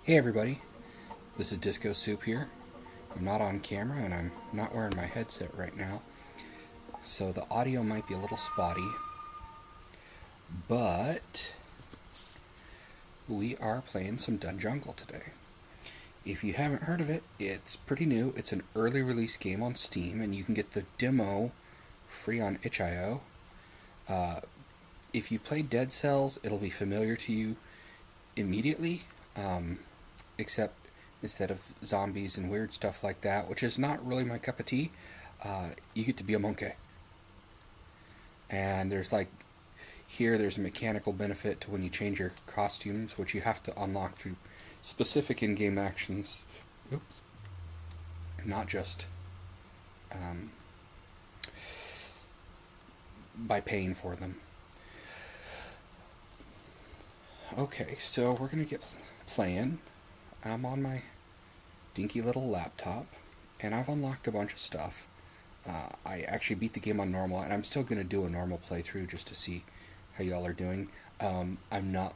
Hey everybody, this is DiscoSoup here. I'm not on camera and I'm not wearing my headset right now, so the audio might be a little spotty, but we are playing some Dunjungle today. If you haven't heard of it, it's pretty new. It's an early release game on Steam and you can get the demo free on itch.io. If you play Dead Cells, it'll be familiar to you immediately, except instead of zombies and weird stuff like that, which is not really my cup of tea, you get to be a monkey. And there's there's a mechanical benefit to when you change your costumes, which you have to unlock through specific in-game actions. Oops. Not just by paying for them. Okay, so we're going to get playing. I'm on my dinky little laptop, and I've unlocked a bunch of stuff. I actually beat the game on normal, and I'm still going to do a normal playthrough just to see how y'all are doing. I'm not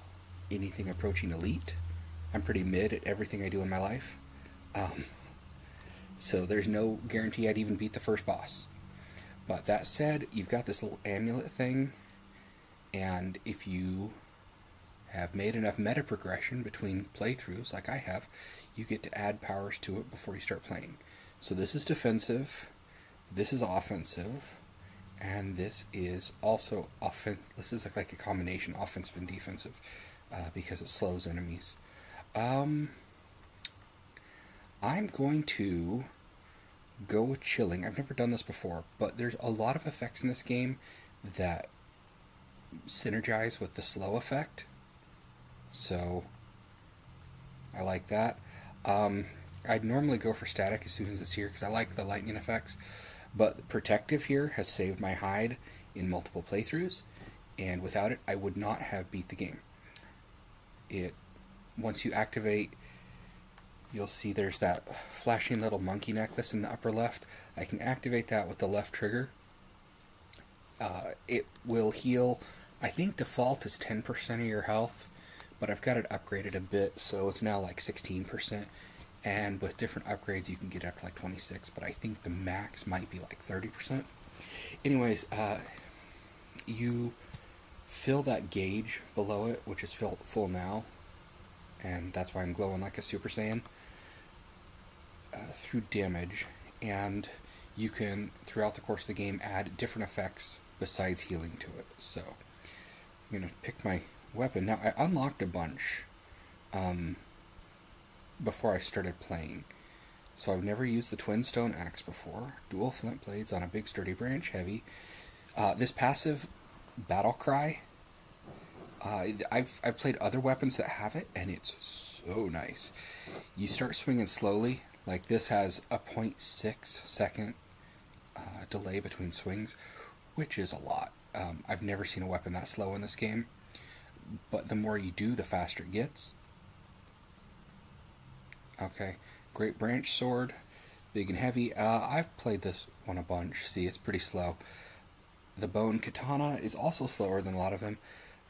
anything approaching elite. I'm pretty mid at everything I do in my life. So there's no guarantee I'd even beat the first boss. But that said, you've got this little amulet thing, and if you have made enough meta progression between playthroughs like I have, you get to add powers to it before you start playing. So this is defensive, this is offensive, and this is also this is like a combination offensive and defensive, because it slows enemies. I'm going to go with chilling. I've never done this before, but there's a lot of effects in this game that synergize with the slow effect. So I like that. I'd normally go for static as soon as it's here because I like the lightning effects, but protective here has saved my hide in multiple playthroughs, and without it I would not have beat the game. Once you activate, you'll see there's that flashing little monkey necklace in the upper left. I can activate that with the left trigger. It will heal, I think default is 10% of your health, but I've got it upgraded a bit, so it's now like 16%, and with different upgrades you can get up to like 26%, but I think the max might be like 30%. Anyways, you fill that gauge below it, which is full now, and that's why I'm glowing like a Super Saiyan, through damage, and you can, throughout the course of the game, add different effects besides healing to it. So I'm going to pick my weapon. Now, I unlocked a bunch before I started playing. So I've never used the twin stone axe before. Dual flint blades on a big sturdy branch, heavy. This passive battle cry, I've played other weapons that have it, and it's so nice. You start swinging slowly, like this has a 0.6 second delay between swings, which is a lot. I've never seen a weapon that slow in this game. But the more you do, the faster it gets. Okay, great branch sword, big and heavy. I've played this one a bunch. See, it's pretty slow. The bone katana is also slower than a lot of them.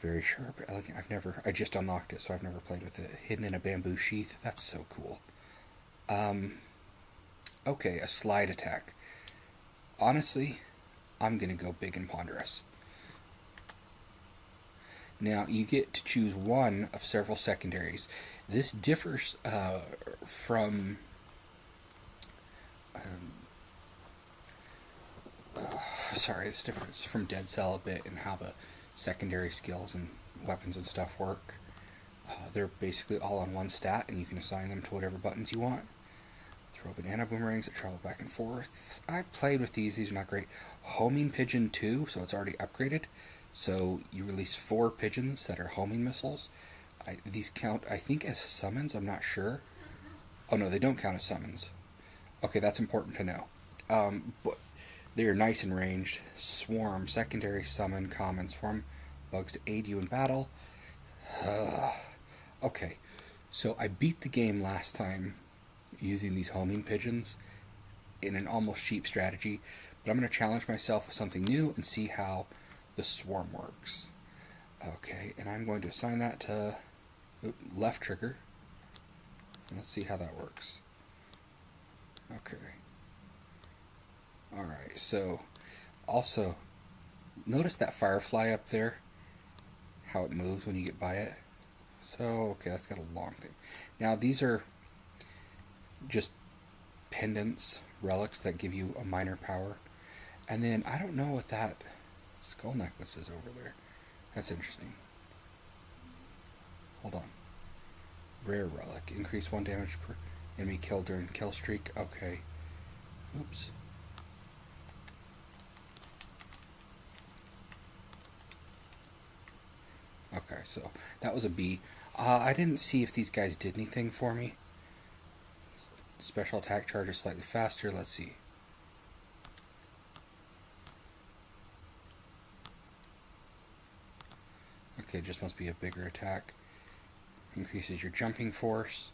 Very sharp, elegant. I just unlocked it, so I've never played with it. Hidden in a bamboo sheath. That's so cool. Okay, a slide attack. Honestly, I'm gonna go big and ponderous. Now, you get to choose one of several secondaries. This differs from this differs from Dead Cell a bit in how the secondary skills and weapons and stuff work. They're basically all on one stat, and you can assign them to whatever buttons you want. Throw banana boomerangs that travel back and forth. I played with these. These are not great. Homing pigeon 2, so it's already upgraded. So you release 4 pigeons that are homing missiles. These count, I think, as summons. I'm not sure. Oh no, they don't count as summons. Okay, that's important to know. But they are nice and ranged. Swarm, secondary summon, common swarm. Bugs to aid you in battle. Okay, so I beat the game last time using these homing pigeons in an almost cheap strategy, but I'm going to challenge myself with something new and see how the swarm works. Okay, and I'm going to assign that to left trigger. Let's see how that works. Okay. Alright, so also notice that firefly up there, how it moves when you get by it. So, okay, that's got a long thing. Now, these are just pendants, relics that give you a minor power. And then, I don't know what that skull necklace is over there. That's interesting. Hold on. Rare relic. Increase 1 damage per enemy killed during kill streak. Okay. Oops. Okay, so that was a B. I didn't see if these guys did anything for me. Special attack charge is slightly faster. Let's see. Okay, just must be a bigger attack. Increases your jumping force.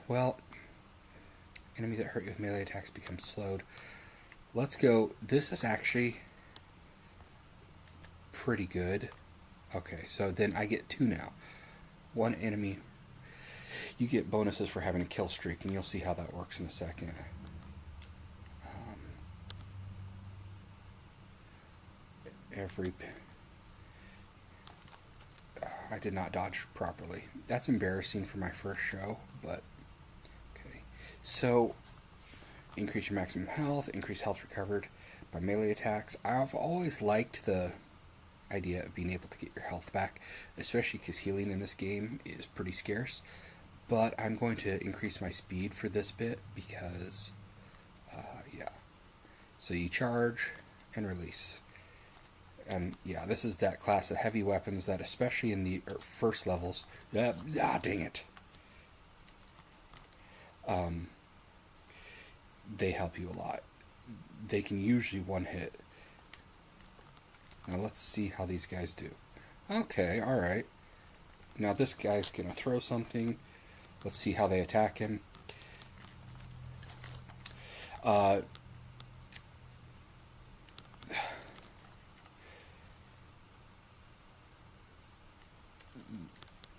Well, enemies that hurt you with melee attacks become slowed. Let's go. This is actually pretty good. Okay, so then I get 2 now. 1 enemy. You get bonuses for having a kill streak, and you'll see how that works in a second. I did not dodge properly. That's embarrassing for my first show, but okay. So, increase your maximum health, increase health recovered by melee attacks. I've always liked the idea of being able to get your health back, especially because healing in this game is pretty scarce. But I'm going to increase my speed for this bit because, yeah. So you charge and release. And yeah, this is that class of heavy weapons that, especially in the first levels, dang it. They help you a lot. They can usually one hit. Now let's see how these guys do. Okay, alright. Now this guy's gonna throw something. Let's see how they attack him.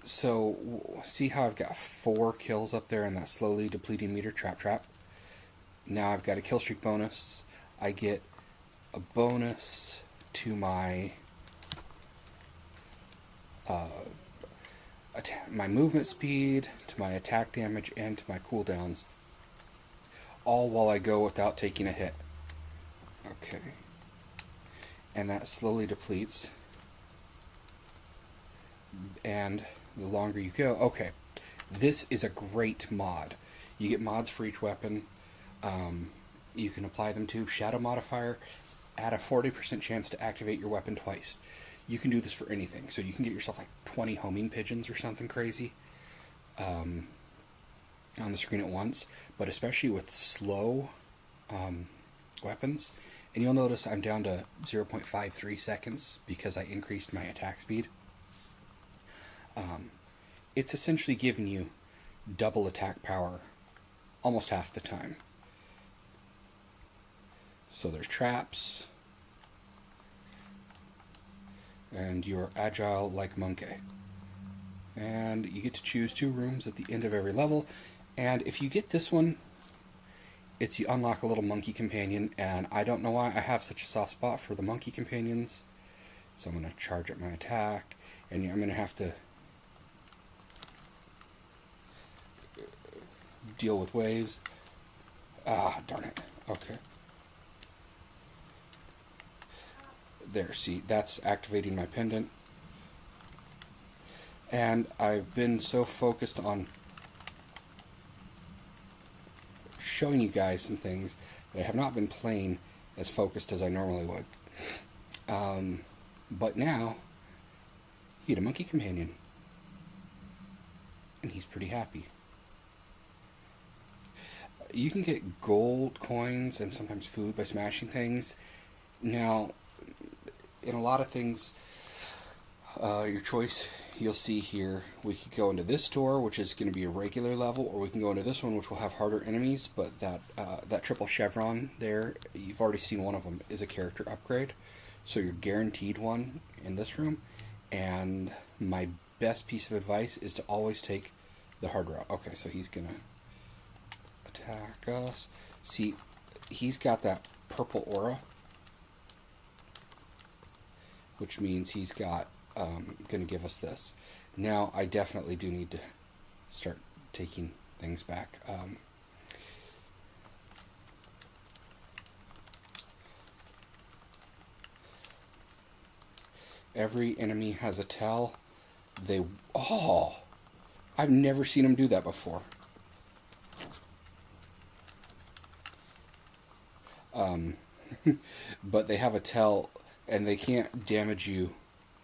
So, see how I've got 4 kills up there in that slowly depleting meter, trap. Now I've got a kill streak bonus. I get a bonus to my my movement speed, to my attack damage, and to my cooldowns. All while I go without taking a hit. Okay. And that slowly depletes. And the longer you go... Okay. This is a great mod. You get mods for each weapon. You can apply them to Shadow Modifier. Add a 40% chance to activate your weapon twice. You can do this for anything. So you can get yourself like 20 homing pigeons or something crazy on the screen at once. But especially with slow weapons. And you'll notice I'm down to 0.53 seconds because I increased my attack speed. It's essentially giving you double attack power almost half the time. So there's traps. And you're agile like monkey. And you get to choose 2 rooms at the end of every level. And if you get this one, it's you unlock a little monkey companion. And I don't know why I have such a soft spot for the monkey companions. So I'm going to charge up my attack. And I'm going to have to deal with waves. Ah, darn it. Okay. There, see, that's activating my pendant. And I've been so focused on showing you guys some things that I have not been playing as focused as I normally would. But now, you get a monkey companion. And he's pretty happy. You can get gold coins and sometimes food by smashing things. Now, in a lot of things, your choice, you'll see here, we could go into this door, which is going to be a regular level, or we can go into this one, which will have harder enemies, but that triple chevron there, you've already seen one of them, is a character upgrade. So you're guaranteed one in this room, and my best piece of advice is to always take the hard route. Okay, so he's gonna attack us. See, he's got that purple aura, which means he's got gonna give us this. Now I definitely do need to start taking things back. Every enemy has a tell. I've never seen them do that before. But they have a tell, and they can't damage you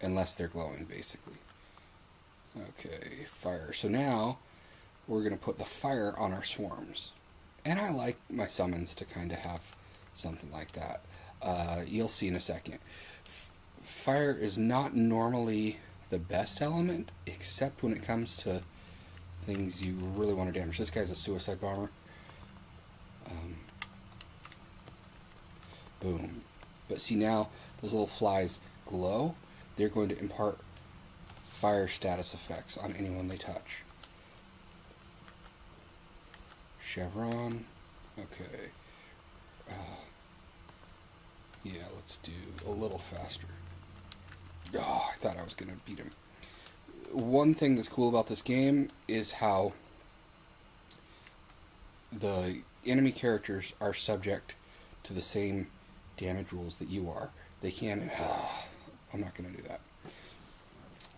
unless they're glowing, basically. Okay, fire. So now we're going to put the fire on our swarms. And I like my summons to kind of have something like that. You'll see in a second. Fire is not normally the best element, except when it comes to things you really want to damage. This guy's a suicide bomber. Boom. But see, now those little flies glow. They're going to impart fire status effects on anyone they touch. Chevron. Okay. Yeah, let's do a little faster. Oh, I thought I was going to beat him. One thing that's cool about this game is how the enemy characters are subject to the same damage rules that you are. They can... I'm not going to do that.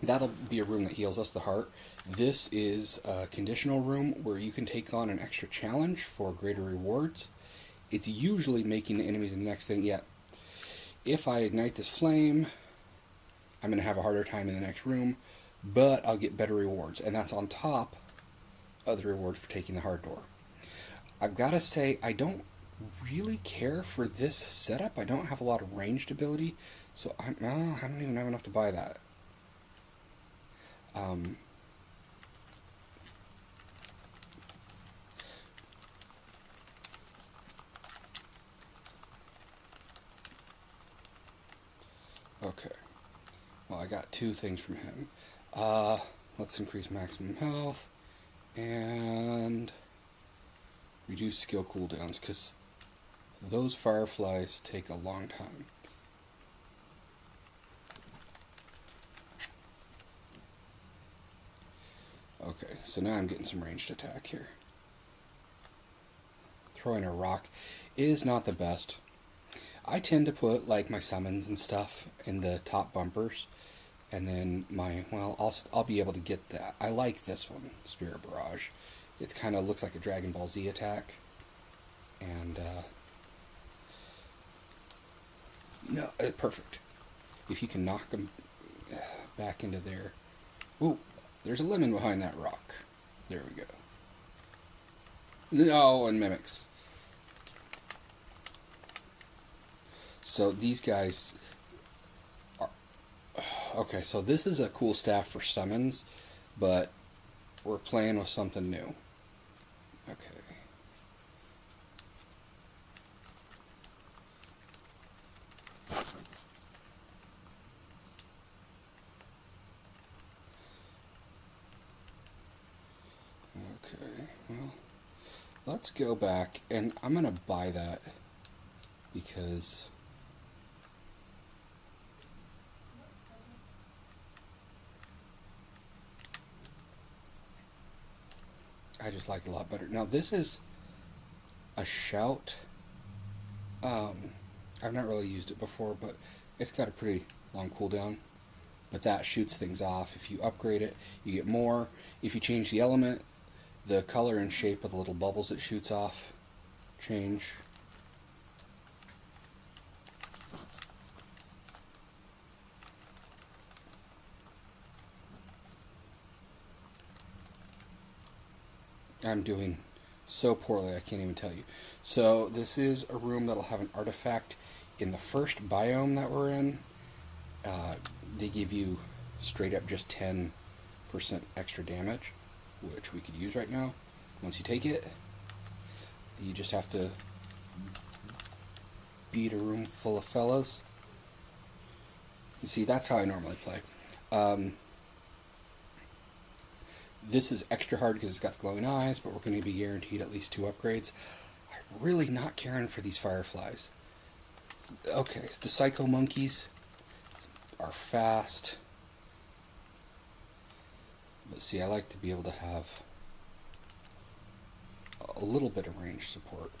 That'll be a room that heals us the heart. This is a conditional room where you can take on an extra challenge for greater rewards. It's usually making the enemies the next thing. Yet, if I ignite this flame, I'm going to have a harder time in the next room, but I'll get better rewards. And that's on top of the rewards for taking the hard door. I've got to say, I don't really care for this setup. I don't have a lot of ranged ability, so I don't even have enough to buy that. Okay. Well, I got two things from him. Let's increase maximum health and reduce skill cooldowns, because those fireflies take a long time. Okay, so now I'm getting some ranged attack here. Throwing a rock is not the best. I tend to put like my summons and stuff in the top bumpers, and then I'll be able to get that. I like this one, Spirit Barrage. It's kind of looks like a Dragon Ball Z attack, and perfect. If you can knock them back into there. Ooh, there's a lemon behind that rock. There we go. No, and mimics. So these guys are... Okay, so this is a cool staff for summons, but we're playing with something new. Okay. Okay, well, let's go back, and I'm going to buy that because I just like it a lot better. Now, this is a shout. I've not really used it before, but it's got a pretty long cooldown. But that shoots things off. If you upgrade it, you get more. If you change the element, the color and shape of the little bubbles it shoots off change. I'm doing so poorly I can't even tell you. So this is a room that'll have an artifact in the first biome that we're in. They give you straight up just 10% extra damage, which we could use right now. Once you take it, you just have to beat a room full of fellas. You see, that's how I normally play. This is extra hard because it's got the glowing eyes, but we're going to be guaranteed at least 2 upgrades. I'm really not caring for these fireflies. Okay, the psycho monkeys are fast. But see, I like to be able to have a little bit of range support.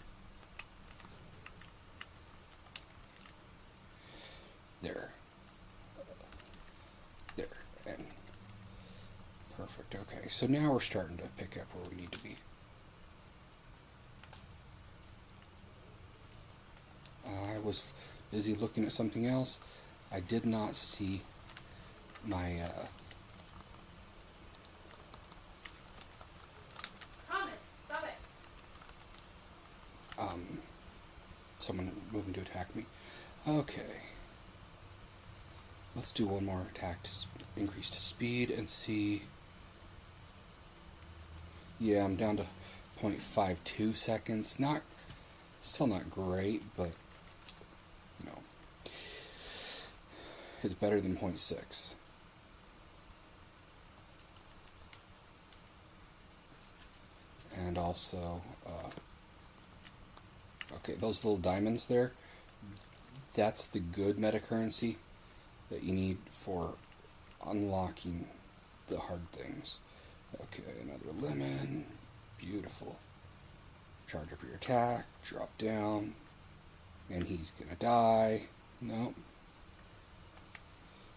There. There. And perfect. Okay, so now we're starting to pick up where we need to be. I was busy looking at something else. I did not see my Stop it. Someone moving to attack me. Okay. Let's do one more attack to increase to speed and see. Yeah, I'm down to 0.52 seconds. Still not great, but you know, it's better than 0.6. And also, okay, those little diamonds there, that's the good meta currency that you need for unlocking the hard things. Okay, another lemon. Beautiful. Charge up your attack, drop down, and he's gonna die. Nope.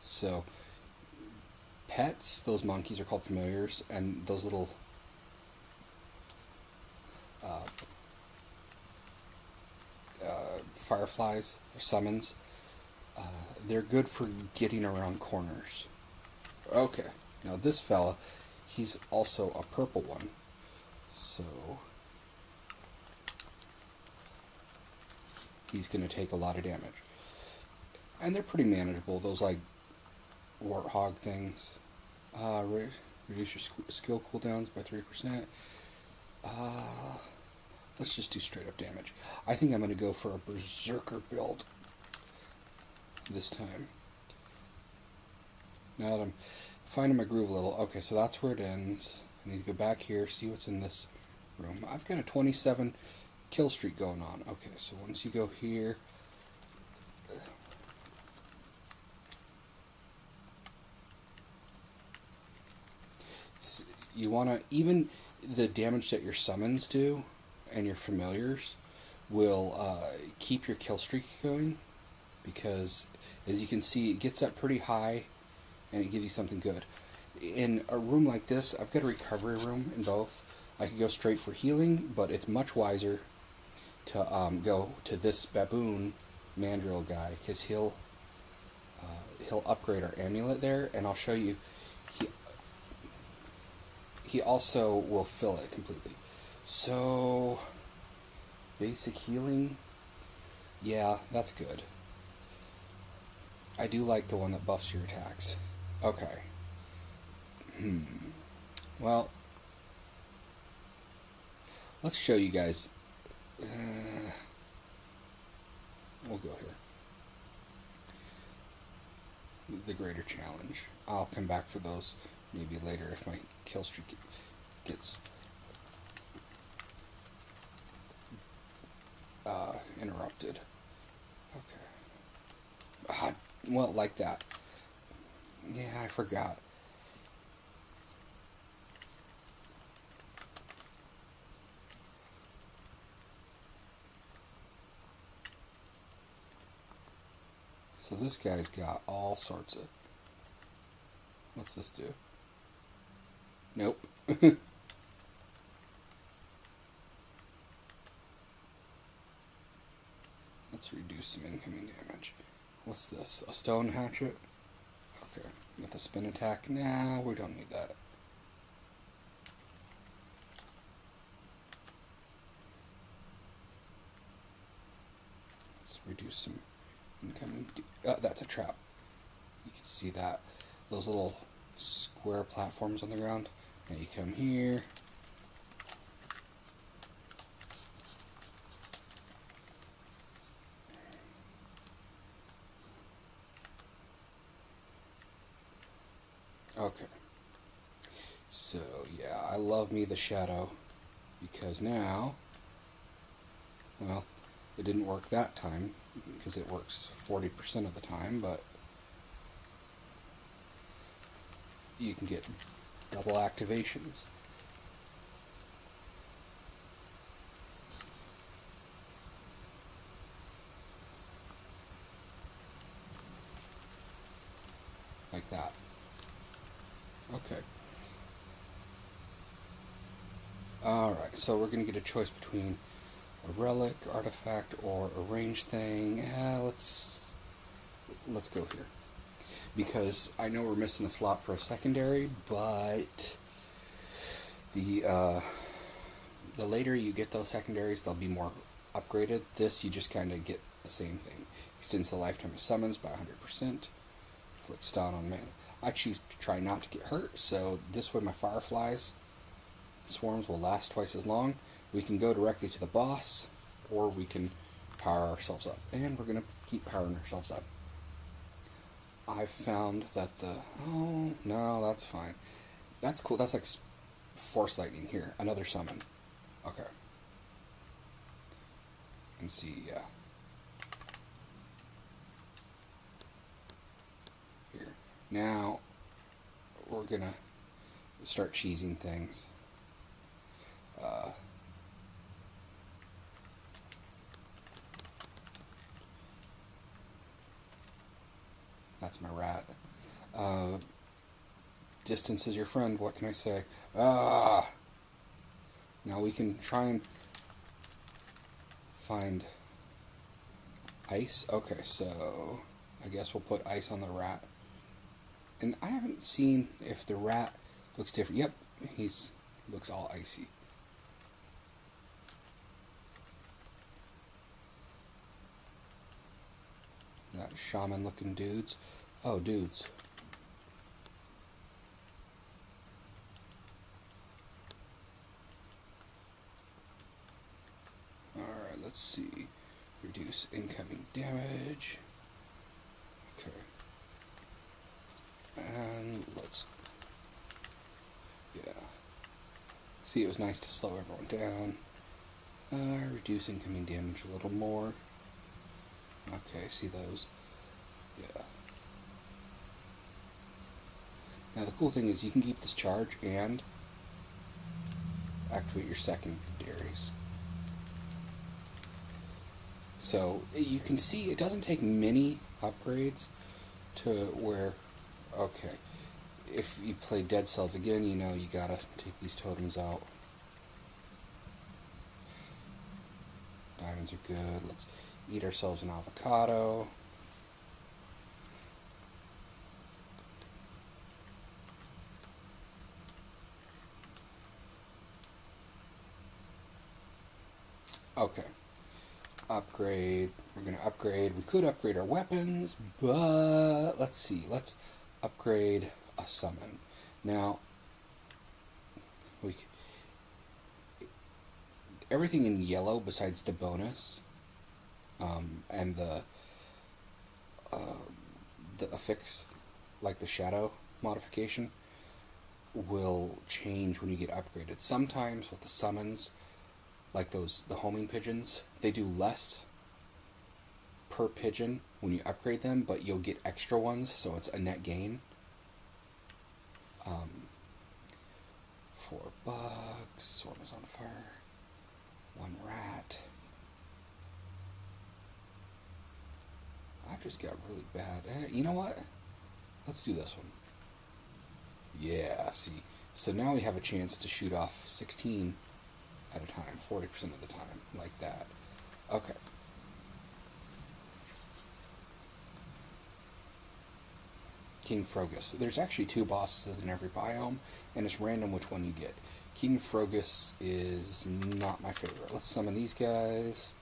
So, pets, those monkeys are called familiars, and those little fireflies or summons, they're good for getting around corners. Okay, now this fella, he's also a purple one, so he's going to take a lot of damage. And they're pretty manageable, those like warthog things. Reduce your skill cooldowns by 3%. Let's just do straight up damage. I think I'm going to go for a berserker build this time. Now that I'm finding my groove a little. Okay, so that's where it ends. I need to go back here, see what's in this room. I've got a 27 kill streak going on. Okay, so once you go here, you want to, even the damage that your summons do and your familiars will keep your kill streak going, because as you can see, it gets up pretty high and it gives you something good. In a room like this, I've got a recovery room in both. I could go straight for healing, but it's much wiser to go to this baboon mandrill guy, because he'll upgrade our amulet there, and I'll show you. He also will fill it completely. So, basic healing, yeah, that's good. I do like the one that buffs your attacks. Okay. Well, let's show you guys. We'll go here. The greater challenge. I'll come back for those maybe later if my kill streak gets interrupted. Okay. Well, like that. Yeah, I forgot. So this guy's got all sorts of... What's this do? Nope. Let's reduce some incoming damage. What's this? A stone hatchet? Okay. With a spin attack? Nah, we don't need that. Let's reduce some incoming... that's a trap. You can see that. Those little square platforms on the ground. Now you come here. Okay. So, yeah. love me the shadow, because now, well, it didn't work that time, because it works 40% of the time, but you can get double activations. Like that. Okay. Alright, so we're going to get a choice between a relic, artifact, or a range thing. Let's go here. Because I know we're missing a slot for a secondary, but the later you get those secondaries, they'll be more upgraded. This, you just kind of get the same thing. Extends the lifetime of summons by 100%. Flick stun on mana. I choose to try not to get hurt, so this way my fireflies swarms will last twice as long. We can go directly to the boss, or we can power ourselves up. And we're going to keep powering ourselves up. I've found that the... Oh, no, that's fine. That's cool. That's like Force Lightning here. Another summon. Okay. And see, yeah. Here. Now, we're going to start cheesing things. That's my rat. Distance is your friend, what can I say? Now we can try and find ice. Okay, so I guess we'll put ice on the rat. And I haven't seen if the rat looks different. Yep, looks all icy. That shaman looking dudes. Oh, dudes. Alright, let's see. Reduce incoming damage. Okay. And let's... Yeah. See, it was nice to slow everyone down. Reduce incoming damage a little more. Okay, see those. Yeah. Now the cool thing is you can keep this charge and activate your secondaries. So you can see it doesn't take many upgrades to where, okay, if you play Dead Cells again, you know you gotta take these totems out. Diamonds are good. Let's eat ourselves an avocado. Okay. Upgrade. We're going to upgrade. We could upgrade our weapons, but let's see. Let's upgrade a summon. Now, everything in yellow besides the bonus and the affix, like the shadow modification, will change when you get upgraded. Sometimes with the summons, like the homing pigeons, they do less per pigeon when you upgrade them, but you'll get extra ones, so it's a net gain. 4 bugs, swarm is on fire, 1 rat. I've just got really bad. You know what? Let's do this one. Yeah, see. So now we have a chance to shoot off 16 at a time, 40% of the time, like that. Okay. King Frogus. There's actually 2 bosses in every biome, and it's random which one you get. King Frogus is not my favorite. Let's summon these guys.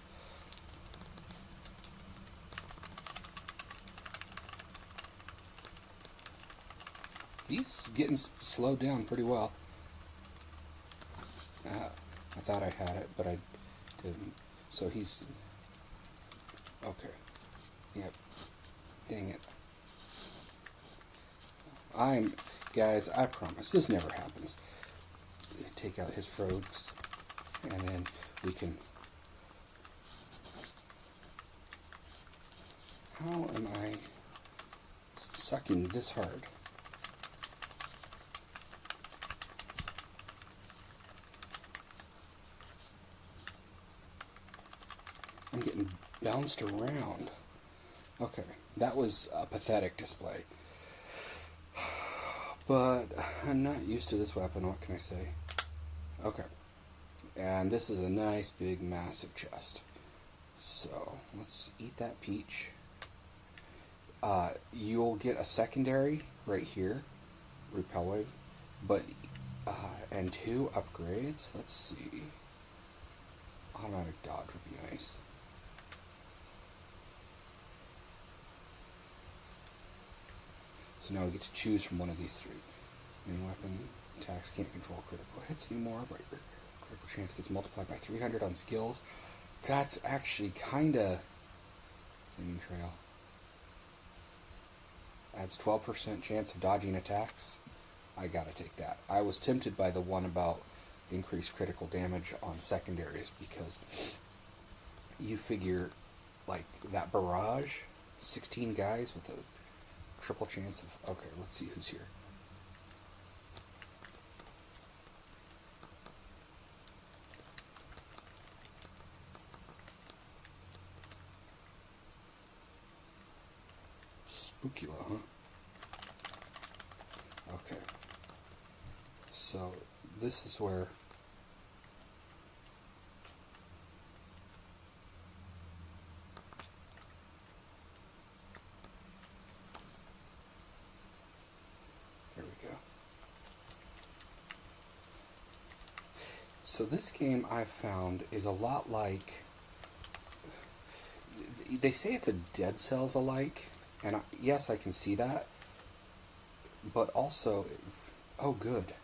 He's getting slowed down pretty well. I thought I had it, but I didn't. So he's... Okay. Yep. Dang it. Guys, I promise, this never happens. take out his frogs, and then we can... How am I sucking this hard? I'm getting bounced around. Okay, that was a pathetic display. But I'm not used to this weapon, what can I say? Okay. And this is a nice, big, massive chest. So, let's eat that peach. You'll get a secondary right here, repel wave, but, and 2 upgrades. Let's see. Automatic dodge would be nice. So now we get to choose from one of these 3. Main weapon attacks can't control critical hits anymore, but your critical chance gets multiplied by 300 on skills. That's actually kinda... Saving trail. Adds 12% chance of dodging attacks. I gotta take that. I was tempted by the one about increased critical damage on secondaries, because you figure, like, that barrage, 16 guys with a triple chance of... Okay, let's see who's here. Spookula, huh? Okay. So, this is where... There we go. So this game I've found is a lot like... They say it's a Dead Cells alike, and yes, I can see that, but also, oh good,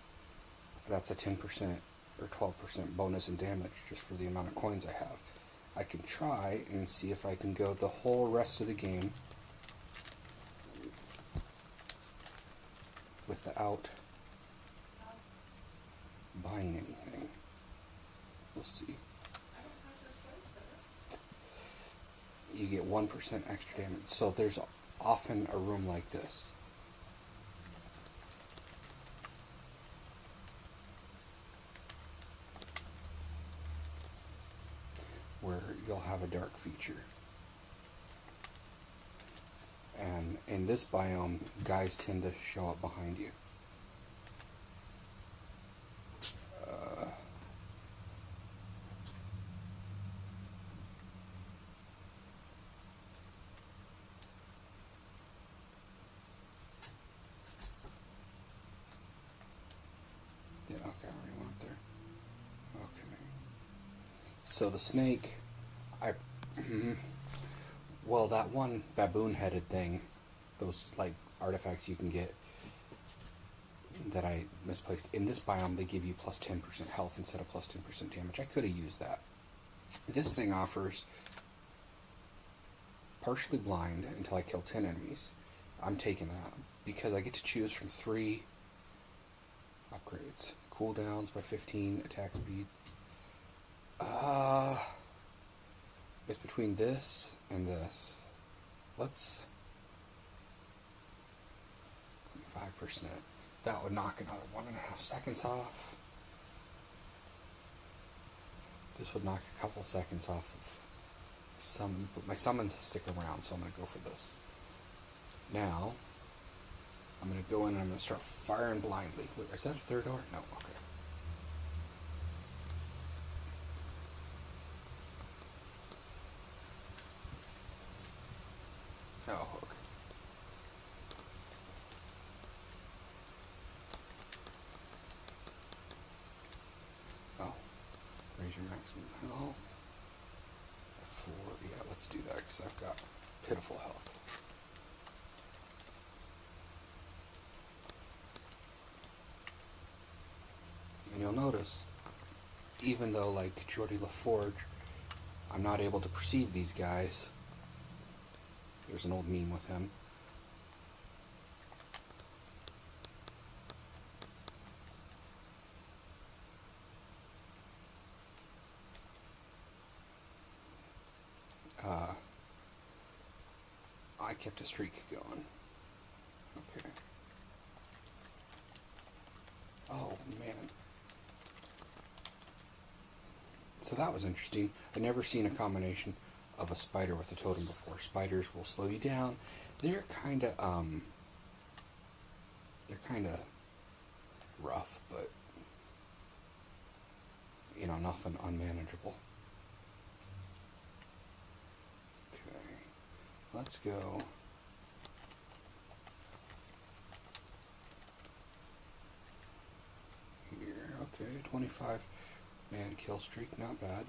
that's a 10% or 12% bonus in damage just for the amount of coins I have. I can try and see if I can go the whole rest of the game without buying anything. We'll see. You get 1% extra damage. So there's often a room like this. Where you'll have a dark feature. And in this biome, guys tend to show up behind you. Yeah, okay, I already went there. Okay. So the snake, well, that one baboon-headed thing, those, like, artifacts you can get that I misplaced. In this biome, they give you plus 10% health instead of plus 10% damage. I could have used that. This thing offers partially blind until I kill 10 enemies. I'm taking that because I get to choose from 3 upgrades. Cooldowns by 15, attack speed. It's between this and this. Let's... 5%. That would knock another 1.5 seconds off. This would knock a couple seconds off of some, but my summons stick around, so I'm going to go for this. Now, I'm going to go in and I'm going to start firing blindly. Wait, is that a third door? No, okay. Oh, okay. Oh, raise your maximum health. 4, yeah, let's do that because I've got pitiful health. And you'll notice, even though, like Geordie LaForge, I'm not able to perceive these guys. There's an old meme with him. kept a streak going. Okay. Oh, man. So that was interesting. I'd never seen a combination of a spider with a totem before. Spiders will slow you down. They're kind of rough, but you know, nothing unmanageable. Okay, let's go. Here, okay, 25 man kill streak, not bad.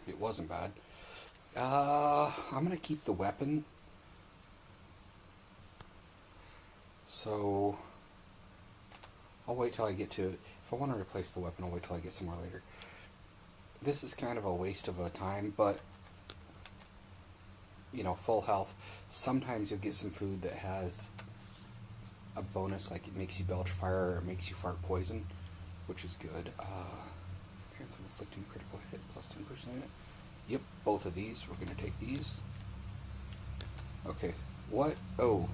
It wasn't bad. I'm gonna keep the weapon. So I'll wait till I get to it. If I want to replace the weapon, I'll wait till I get somewhere later. This is kind of a waste of a time, but you know, full health. Sometimes you'll get some food that has a bonus, like it makes you belch fire or it makes you fart poison, which is good. Chance of inflicting critical hit plus 10%. Yep, both of these. We're going to take these. Okay, what? Oh.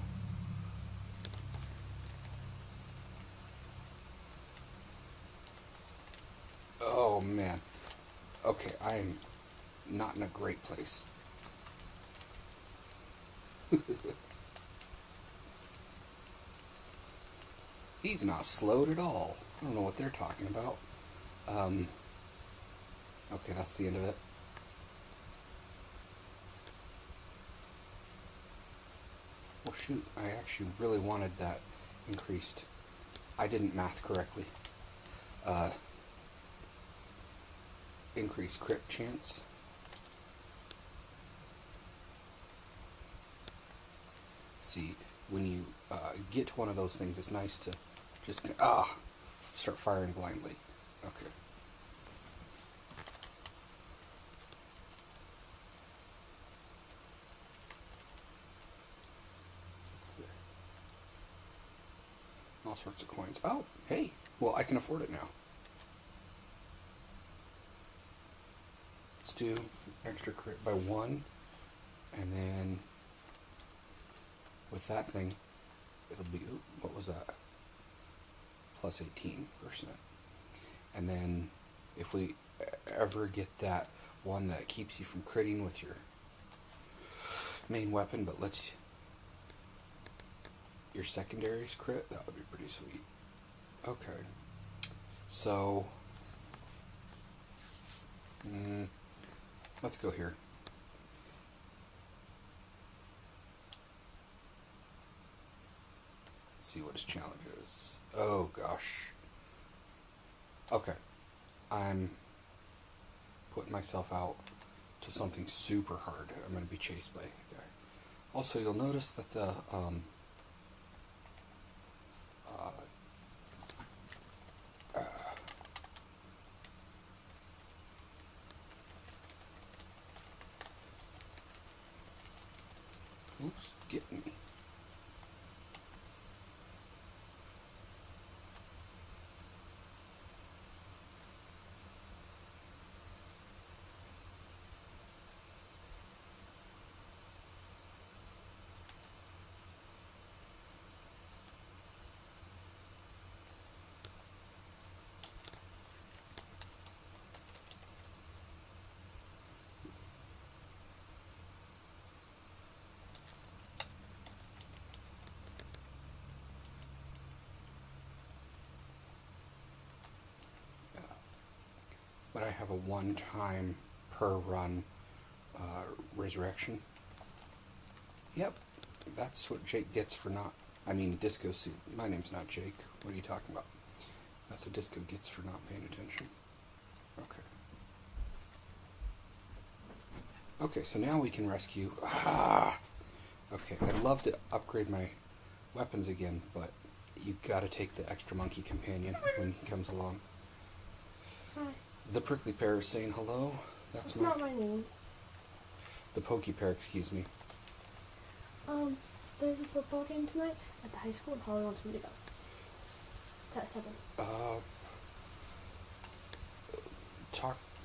Oh, man. Okay, I am not in a great place. He's not slowed at all. I don't know what they're talking about. Okay, that's the end of it. Well, shoot, I actually really wanted that increased. I didn't math correctly. Increased crit chance. See, when you get to one of those things, it's nice to just start firing blindly. Okay. All sorts of coins. Oh, hey. Well, I can afford it now. Let's do extra crit by 1, and then with that thing, it'll be, what was that? Plus 18%. And then if we ever get that one that keeps you from critting with your main weapon, but lets your secondaries crit, that would be pretty sweet. Okay. So, let's go here. See what his challenge is. Oh gosh. Okay. I'm putting myself out to something super hard. I'm going to be chased by a guy. Also, you'll notice that the who's getting me? But I have a one-time per run resurrection. Yep, that's what Jake gets for not... I mean, DiscoSoup. My name's not Jake. What are you talking about? That's what Disco gets for not paying attention. Okay. Okay, so now we can rescue... Okay, I'd love to upgrade my weapons again, but you gotta take the extra monkey companion when he comes along. Hi. The prickly pear is saying hello. That's not my name. The pokey pear, excuse me. There's a football game tonight at the high school and Holly wants me to go. It's at 7.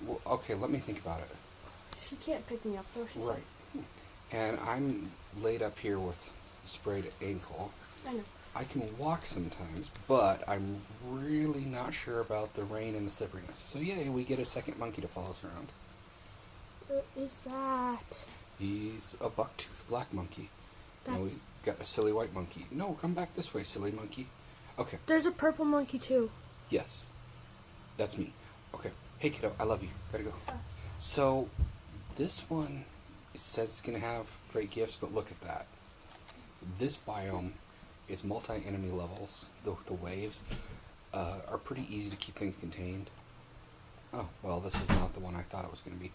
Well, okay, let me think about it. She can't pick me up though. She's Right. And I'm laid up here with sprayed ankle. I know. I can walk sometimes, but I'm really not sure about the rain and the slipperiness. So yay, we get a second monkey to follow us around. What is that? He's a bucktooth black monkey. That's... And we got a silly white monkey. No, come back this way, silly monkey. Okay. There's a purple monkey too. Yes. That's me. Okay. Hey kiddo, I love you. Gotta go. So, this one says it's gonna have great gifts, but look at that. This biome is multi-enemy levels. The waves are pretty easy to keep things contained. Oh, well, this is not the one I thought it was gonna be.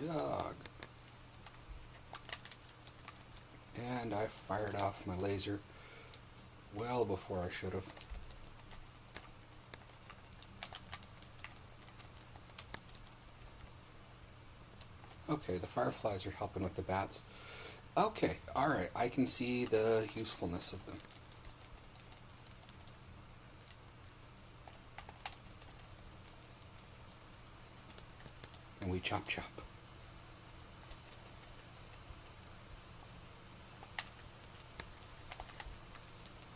Yuck. And I fired off my laser well before I should have. Okay, the fireflies are helping with the bats. Okay, alright, I can see the usefulness of them. And we chop chop.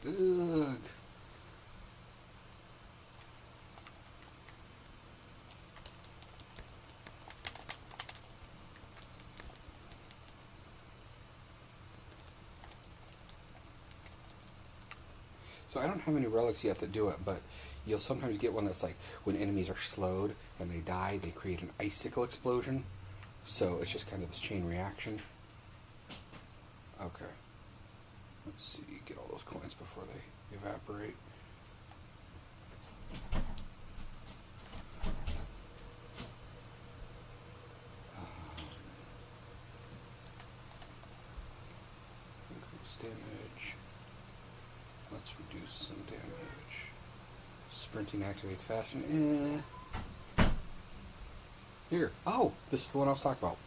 Ugh. So I don't have any relics yet that do it, but you'll sometimes get one that's like when enemies are slowed and they die, they create an icicle explosion. So it's just kind of this chain reaction. Okay. Let's see, get all those coins before they evaporate. Increase damage. Let's reduce some damage. Sprinting activates fast and Here. Oh, this is the one I was talking about.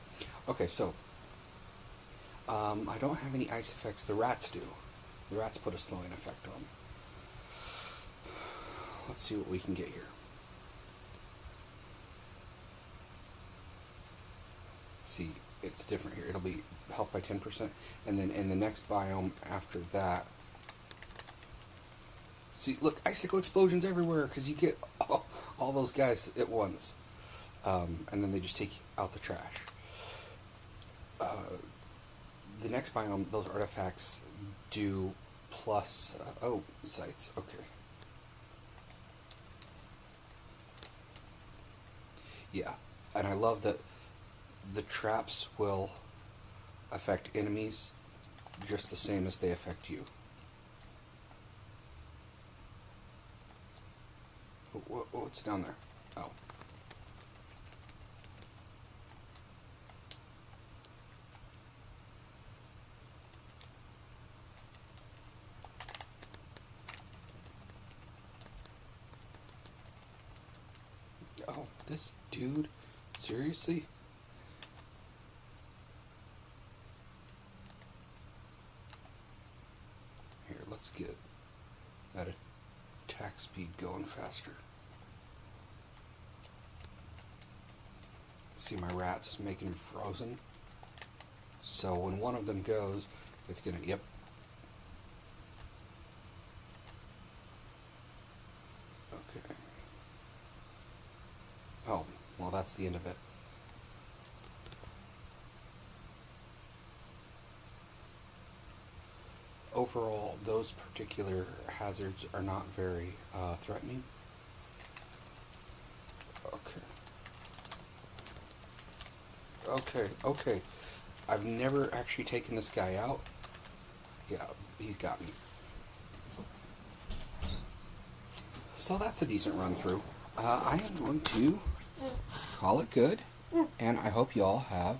Okay, so I don't have any ice effects. The rats do. The rats put a slowing effect on. Let's see what we can get here. See, it's different here. It'll be health by 10%, and then in the next biome after that. See, look, icicle explosions everywhere because you get all those guys at once, and then they just take out the trash. The next biome, those artifacts do plus... sights. Okay. Yeah, and I love that the traps will affect enemies just the same as they affect you. What's down there? Oh. Oh, this dude? Seriously? Here, let's get that attack speed going faster. See my rats making them frozen? So when one of them goes, it's gonna, yep. Okay. Oh, well, that's the end of it. Overall, those particular hazards are not very threatening. Okay. I've never actually taken this guy out. Yeah, he's got me. So that's a decent run through. I am going to call it good, and I hope you all have